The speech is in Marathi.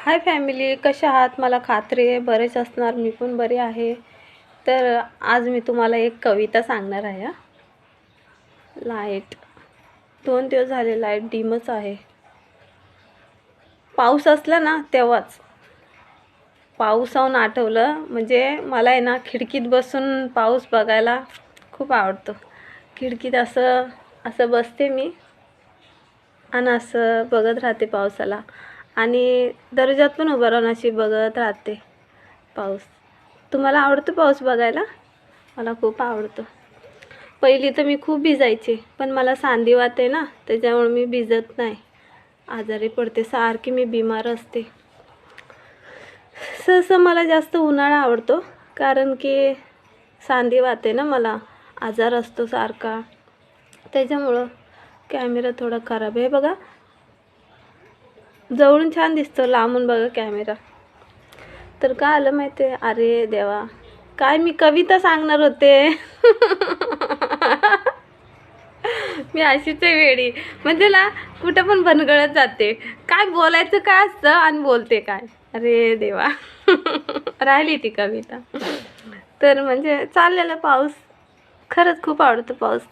हाय फॅमिली, कशा आहात? मला खात्री आहे बरेच असणार, मी पण बरी आहे. तर आज मी तुम्हाला एक कविता सांगणार आहे. लाईट 2 दिवस झाले लाईट डिमच आहे. पाऊस असला ना तेव्हाच पावसाहून आठवलं म्हणजे मला आहे ना, खिडकीत बसून पाऊस बघायला खूप आवडतो. खिडकीत असं असं बसते मी आणि असं बघत राहते पावसाला. आणि दरवाजात पण उभं राहून अशी बघत राहते पाऊस. तुम्हाला आवडतो पाऊस बघायला? मला खूप आवडतो. पहिली तर मी खूप भिजायचे, पण मला सांधीवात आहे ना, त्याच्यामुळे मी भिजत नाही, आजारी पडते, सारखी मी बिमार असते. सहसा मला जास्त उन्हाळा आवडतो, कारण की सांधीवात आहे ना, मला आजार असतो सारखा. त्याच्यामुळं कॅमेरा थोडा खराब आहे बघा. जवळून छान दिसतो, लांबून बघा कॅमेरा. तर काय आलं माहिती आहे? अरे देवा, काय मी कविता सांगणार होते. मी अशीच आहे वेडी, म्हणजे ना कुठं पण भनगळत जाते. काय बोलायचं काय असतं आणि बोलते काय. अरे देवा. राहिली ती कविता. तर म्हणजे चाललेला पाऊस, खरंच खूप आवडतो पाऊस.